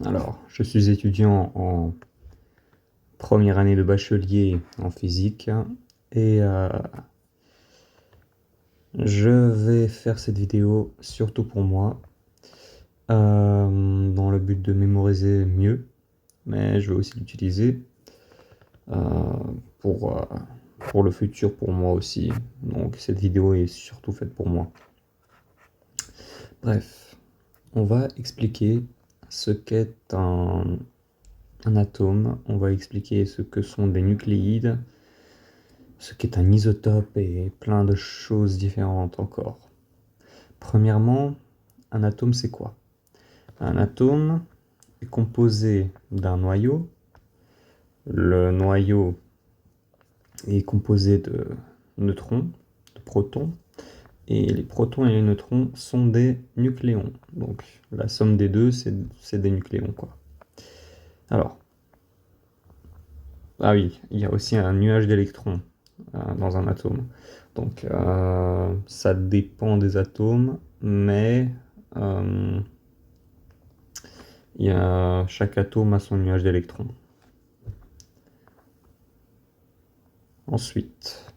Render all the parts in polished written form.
Alors, je suis étudiant en première année de bachelier en physique et je vais faire cette vidéo surtout pour moi, dans le but de mémoriser mieux, mais je vais aussi l'utiliser euh, pour, euh, pour le futur, pour moi aussi. Donc cette vidéo est surtout faite pour moi. Bref, on va expliquer ce qu'est un atome, on va expliquer ce que sont des nucléides, ce qu'est un isotope et plein de choses différentes encore. Premièrement, un atome c'est quoi? Un atome est composé d'un noyau. Le noyau est composé de neutrons, de protons, et les protons et les neutrons sont des nucléons. Donc la somme des deux, c'est des nucléons, quoi. Alors, ah oui, il y a aussi un nuage d'électrons dans un atome. Donc ça dépend des atomes, mais euh, chaque atome a son nuage d'électrons. Ensuite,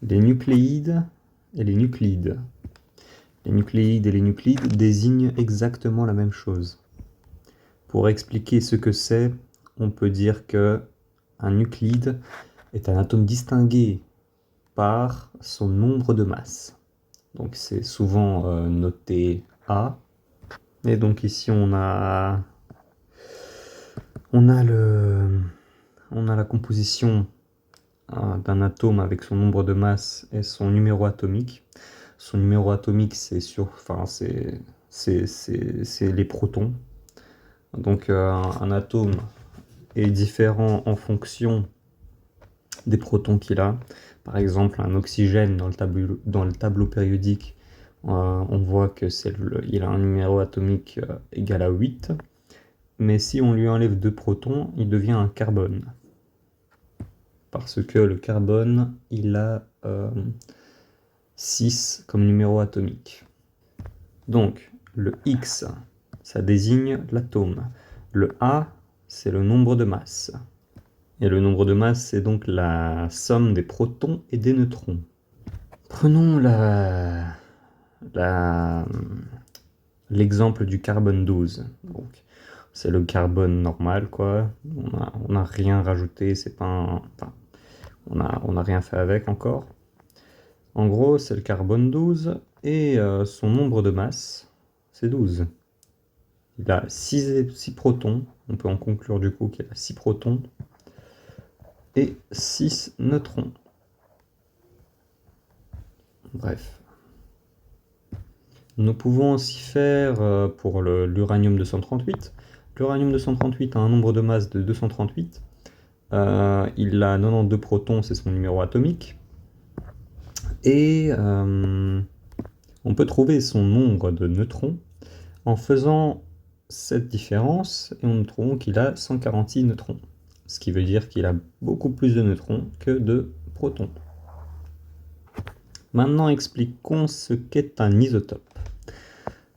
les nucléides et les nuclides. Les nucléides et les nuclides désignent exactement la même chose. Pour expliquer ce que c'est, on peut dire que un nuclide est un atome distingué par son nombre de masse. Donc c'est souvent noté A. Et donc ici on a la composition d'un atome avec son nombre de masse et son numéro atomique. Son numéro atomique c'est les protons. Donc un atome est différent en fonction des protons qu'il a. Par exemple, un oxygène dans le tableau périodique, on voit qu'il a un numéro atomique égal à 8. Mais si on lui enlève 2 protons, il devient un carbone. Parce que le carbone, il a 6 comme numéro atomique. Donc, le X, ça désigne l'atome. Le A, c'est le nombre de masse. Et le nombre de masse, c'est donc la somme des protons et des neutrons. Prenons l'exemple du carbone 12. Donc, c'est le carbone normal, quoi. On a rien rajouté, c'est pas on a rien fait avec encore. En gros, c'est le carbone 12 et son nombre de masse, c'est 12. Il a 6 protons, on peut en conclure du coup qu'il a 6 protons et 6 neutrons. Bref. Nous pouvons aussi faire pour l'uranium 238. L'uranium 238 a un nombre de masse de 238. Il a 92 protons, c'est son numéro atomique. Et on peut trouver son nombre de neutrons en faisant cette différence et nous trouvons qu'il a 146 neutrons. Ce qui veut dire qu'il a beaucoup plus de neutrons que de protons. Maintenant, expliquons ce qu'est un isotope.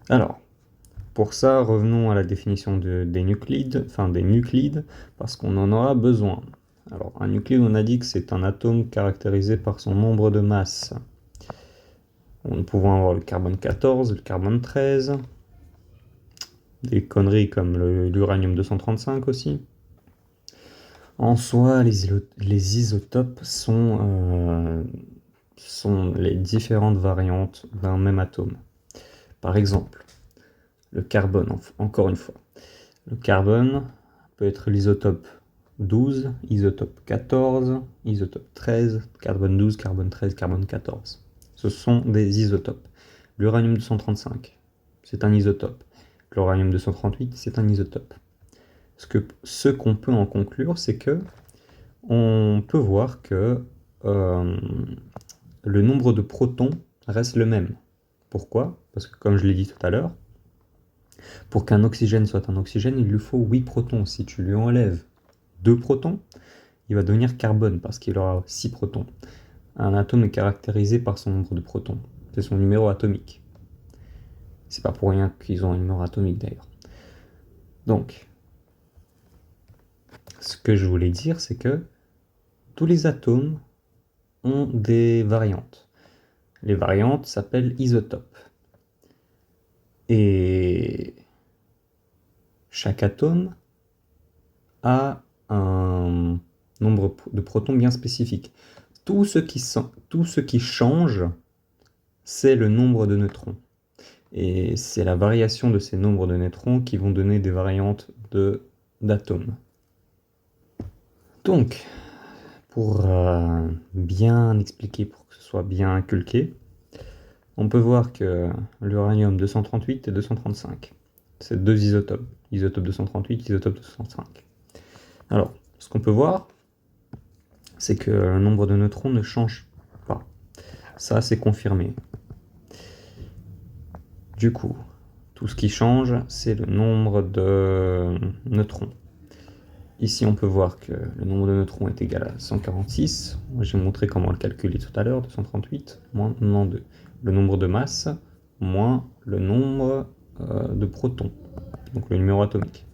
Alors, pour ça, revenons à la définition des nuclides, parce qu'on en aura besoin. Alors, un nuclide, on a dit que c'est un atome caractérisé par son nombre de masse. Nous pouvons avoir le carbone 14, le carbone 13, des conneries comme l'uranium 235 aussi. En soi, les isotopes sont les différentes variantes d'un même atome. Par exemple, le carbone, encore une fois. Le carbone peut être l'isotope 12, isotope 14, isotope 13, carbone 12, carbone 13, carbone 14. Ce sont des isotopes. L'uranium 235, c'est un isotope. L'uranium 238, c'est un isotope. Ce qu'on peut en conclure, c'est que on peut voir que le nombre de protons reste le même. Pourquoi? Parce que comme je l'ai dit tout à l'heure, pour qu'un oxygène soit un oxygène, il lui faut 8 protons. Si tu lui enlèves 2 protons, il va devenir carbone parce qu'il aura 6 protons. Un atome est caractérisé par son nombre de protons. C'est son numéro atomique. C'est pas pour rien qu'ils ont un numéro atomique d'ailleurs. Donc, ce que je voulais dire, c'est que tous les atomes ont des variantes. Les variantes s'appellent isotopes. Et chaque atome a un nombre de protons bien spécifique. Tout ce qui change, c'est le nombre de neutrons. Et c'est la variation de ces nombres de neutrons qui vont donner des variantes d'atomes. Donc, pour bien expliquer, pour que ce soit bien inculqué, on peut voir que l'uranium 238 et 235, c'est deux isotopes. Isotope 238, isotope 235. Alors, ce qu'on peut voir, c'est que le nombre de neutrons ne change pas. Ça, c'est confirmé. Du coup, tout ce qui change, c'est le nombre de neutrons. Ici, on peut voir que le nombre de neutrons est égal à 146. J'ai montré comment le calculer tout à l'heure, 238 moins 92. Le nombre de masses moins le nombre de protons, donc le numéro atomique.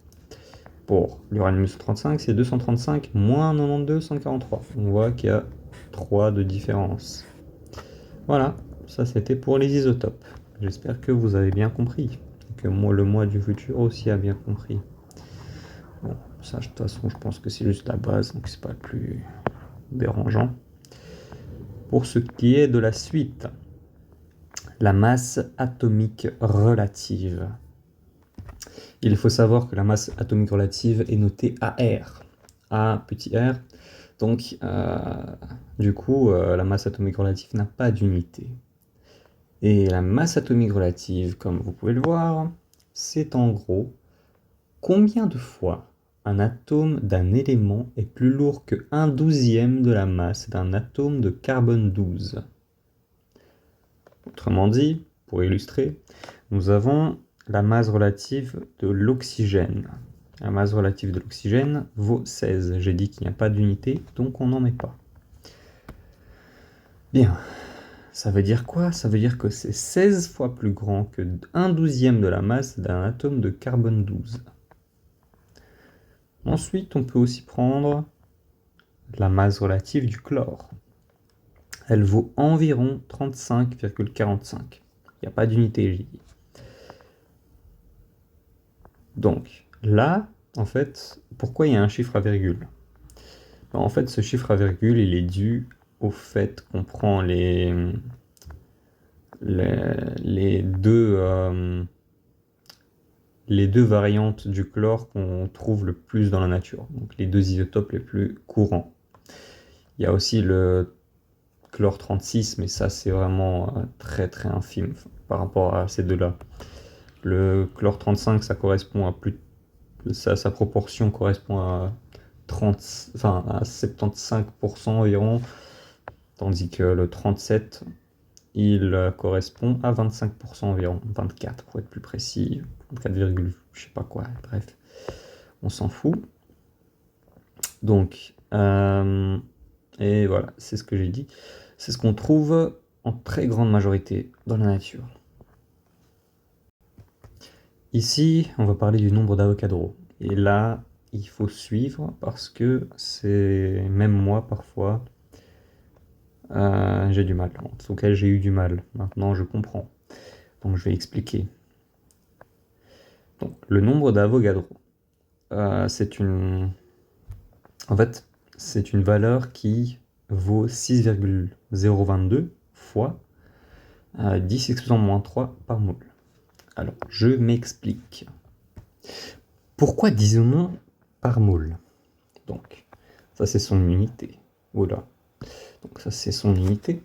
Pour l'uranium 235, c'est 235 moins 92, 143. On voit qu'il y a 3 de différence. Voilà, ça c'était pour les isotopes. J'espère que vous avez bien compris, et que le moi du futur aussi a bien compris. Bon, ça de toute façon je pense que c'est juste la base, donc c'est pas le plus dérangeant. Pour ce qui est de la suite, la masse atomique relative. Il faut savoir que la masse atomique relative est notée AR. A petit r. Donc, du coup, la masse atomique relative n'a pas d'unité. Et la masse atomique relative, comme vous pouvez le voir, c'est en gros combien de fois un atome d'un élément est plus lourd que 1/12e de la masse d'un atome de carbone 12. Autrement dit, pour illustrer, nous avons la masse relative de l'oxygène. La masse relative de l'oxygène vaut 16. J'ai dit qu'il n'y a pas d'unité, donc on n'en met pas. Bien. Ça veut dire quoi? Ça veut dire que c'est 16 fois plus grand que 1/12e de la masse d'un atome de carbone 12. Ensuite, on peut aussi prendre la masse relative du chlore. Elle vaut environ 35,45. Il n'y a pas d'unité, j'ai dit. Donc, là, en fait, pourquoi il y a un chiffre à virgule? En fait, ce chiffre à virgule, il est dû au fait qu'on prend les deux variantes du chlore qu'on trouve le plus dans la nature, donc les deux isotopes les plus courants. Il y a aussi le chlore 36, mais ça c'est vraiment très très infime par rapport à ces deux-là. Le chlore 35, ça correspond à sa proportion correspond à 75% environ, tandis que le 37, il correspond à 25% environ, 24 pour être plus précis, 4, je sais pas quoi, bref, on s'en fout. Donc, et voilà, c'est ce que j'ai dit, c'est ce qu'on trouve en très grande majorité dans la nature. Ici, on va parler du nombre d'Avogadro, et là, il faut suivre parce que c'est, même moi parfois, j'ai du mal, en tout cas j'ai eu du mal, maintenant je comprends, donc je vais expliquer. Donc, le nombre d'Avogadro, c'est une valeur qui vaut 6,022 fois 10 exposant moins 3 par mole. Alors, je m'explique. Pourquoi disons-nous par mole? Donc, ça c'est son unité. Voilà. Donc ça c'est son unité.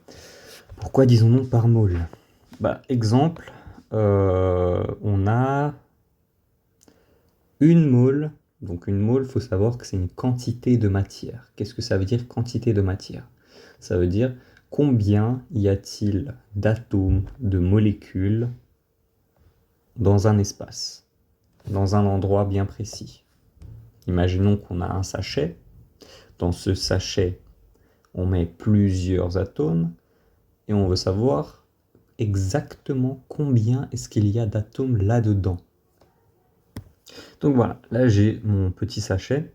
Pourquoi disons-nous par mole? Exemple, on a une mole. Donc une mole, il faut savoir que c'est une quantité de matière. Qu'est-ce que ça veut dire quantité de matière? Ça veut dire combien y a-t-il d'atomes, de molécules dans un espace, dans un endroit bien précis. Imaginons qu'on a un sachet. Dans ce sachet, on met plusieurs atomes et on veut savoir exactement combien est-ce qu'il y a d'atomes là-dedans. Donc voilà, là j'ai mon petit sachet,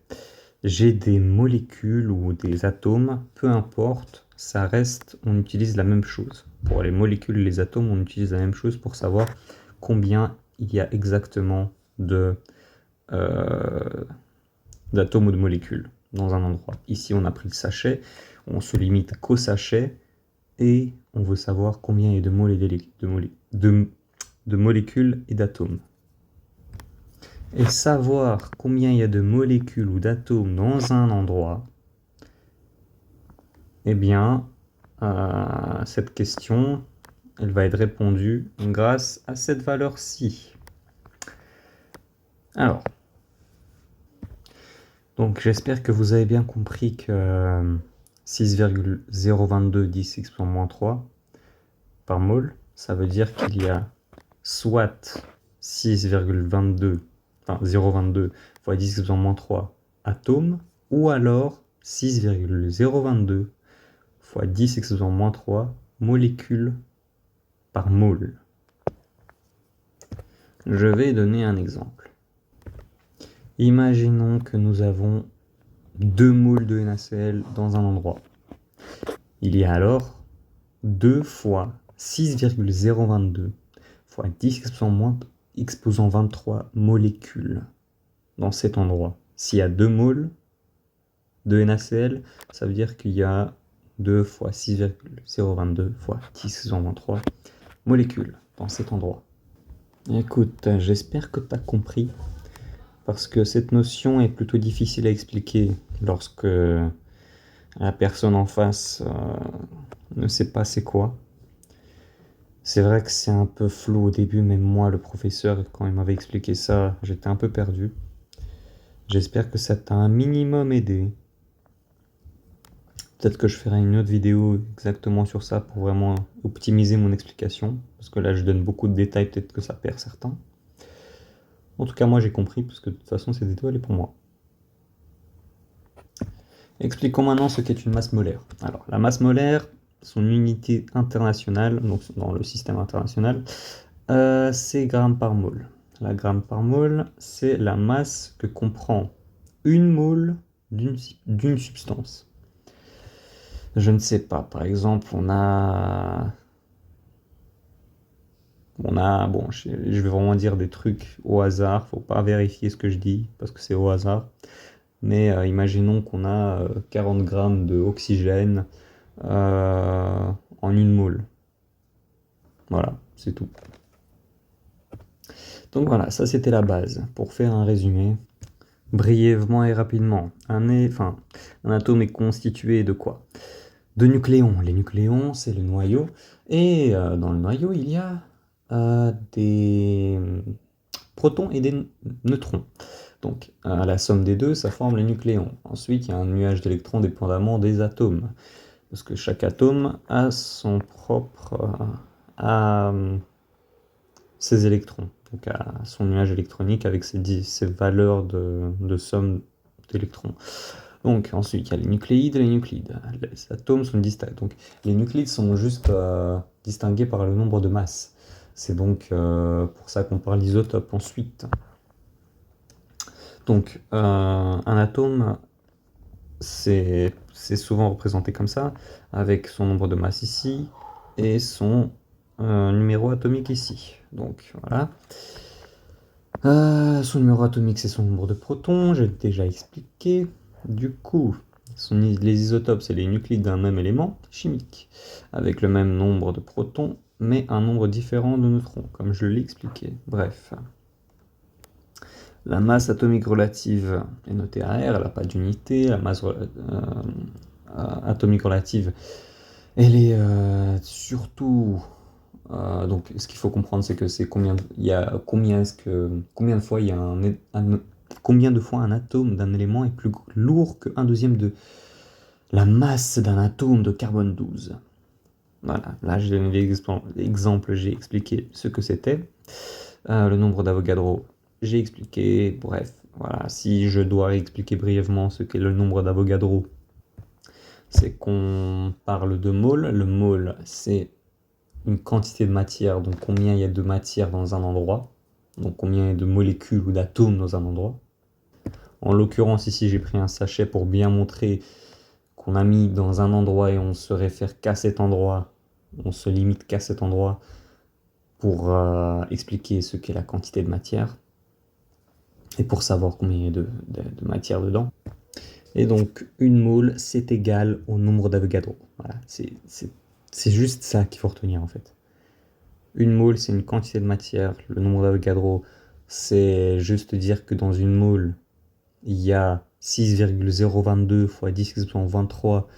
j'ai des molécules ou des atomes, peu importe, ça reste, on utilise la même chose. Pour les molécules et les atomes, on utilise la même chose pour savoir combien il y a exactement euh, d'atomes ou de molécules dans un endroit. Ici, on a pris le sachet, on se limite qu'au sachet et on veut savoir combien il y a de molécules et d'atomes. Et savoir combien il y a de molécules ou d'atomes dans un endroit, eh bien, cette question, elle va être répondue grâce à cette valeur-ci. Alors, donc j'espère que vous avez bien compris que 6,022 10 exponent moins 3 par mol, ça veut dire qu'il y a soit 6,22, enfin 0,22 fois 10 exponent moins 3 atomes, ou alors 6,022 fois 10 exponent moins 3 molécules par mol. Je vais donner un exemple. Imaginons que nous avons 2 moles de NaCl dans un endroit. Il y a alors 2 fois 6,022 fois 10 exposant 23 molécules dans cet endroit. S'il y a 2 moles de NaCl, ça veut dire qu'il y a 2 fois 6,022 fois 10 exposant 23 molécules dans cet endroit. Écoute, j'espère que tu as compris, parce que cette notion est plutôt difficile à expliquer lorsque la personne en face ne sait pas c'est quoi. C'est vrai que c'est un peu flou au début, même moi, le professeur, quand il m'avait expliqué ça, j'étais un peu perdu. J'espère que ça t'a un minimum aidé. Peut-être que je ferai une autre vidéo exactement sur ça pour vraiment optimiser mon explication, parce que là je donne beaucoup de détails, peut-être que ça perd certains. En tout cas, moi j'ai compris, parce que de toute façon cette vidéo elle est pour moi. Expliquons maintenant ce qu'est une masse molaire. Alors, la masse molaire, son unité internationale, donc dans le système international, c'est grammes par mole. La gramme par mole, c'est la masse que comprend une mole d'une substance. Je ne sais pas, par exemple, bon, je vais vraiment dire des trucs au hasard, faut pas vérifier ce que je dis, parce que c'est au hasard. Mais imaginons qu'on a 40 grammes d'oxygène en une mole. Voilà, c'est tout. Donc voilà, ça c'était la base. Pour faire un résumé, brièvement et rapidement, un atome est constitué de quoi? De nucléons. Les nucléons, c'est le noyau. Et dans le noyau, il y a des protons et des neutrons. Donc, la somme des deux, ça forme les nucléons. Ensuite, il y a un nuage d'électrons dépendamment des atomes. Parce que chaque atome a son propre... ses électrons. Donc, a son nuage électronique avec ses valeurs de somme d'électrons. Donc, ensuite, il y a les nucléides et les nuclides. Les atomes sont distincts. Donc, les nuclides sont juste distingués par le nombre de masses. C'est donc pour ça qu'on parle d'isotope ensuite. Donc, un atome, c'est souvent représenté comme ça, avec son nombre de masse ici et son numéro atomique ici. Donc, voilà. Son numéro atomique, c'est son nombre de protons, j'ai déjà expliqué. Du coup, les isotopes, c'est les nuclides d'un même élément chimique, avec le même nombre de protons, mais un nombre différent de neutrons, comme je l'ai expliqué. Bref. La masse atomique relative est notée à R, elle n'a pas d'unité. La masse atomique relative, elle est surtout... donc, ce qu'il faut comprendre, c'est que c'est combien de fois il y a combien de fois un atome d'un élément est plus lourd que 1/2 de la masse d'un atome de carbone 12. Voilà, là j'ai donné l'exemple, j'ai expliqué ce que c'était. Le nombre d'Avogadro, j'ai expliqué. Bref, voilà, si je dois expliquer brièvement ce qu'est le nombre d'Avogadro, c'est qu'on parle de mole. Le mole, c'est une quantité de matière, donc combien il y a de matière dans un endroit. donc combien il y a de molécules ou d'atomes dans un endroit. En l'occurrence, ici, j'ai pris un sachet pour bien montrer qu'on a mis dans un endroit et on se réfère qu'à cet endroit, on se limite qu'à cet endroit pour expliquer ce qu'est la quantité de matière et pour savoir combien il y a de matière dedans. Et donc, une mole, c'est égal au nombre d'Avogadro. Voilà, c'est juste ça qu'il faut retenir en fait. Une mole, c'est une quantité de matière. Le nombre d'Avogadro, c'est juste dire que dans une mole, il y a 6,022 fois 10 exponent 23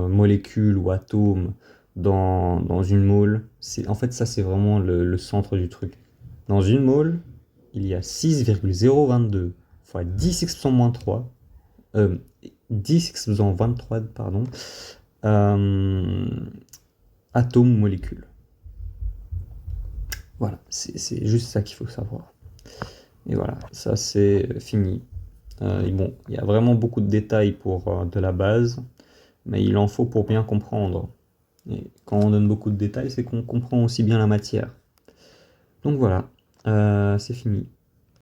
molécules ou atomes dans une mole. En fait, ça, c'est vraiment le centre du truc. Dans une mole, il y a 6,022 fois 10 exponent 3 10 exposant 23, pardon, atomes molécules. Voilà, c'est juste ça qu'il faut savoir. Et voilà, ça c'est fini. Bon, il y a vraiment beaucoup de détails pour de la base, mais il en faut pour bien comprendre. Et quand on donne beaucoup de détails, c'est qu'on comprend aussi bien la matière. Donc voilà, c'est fini.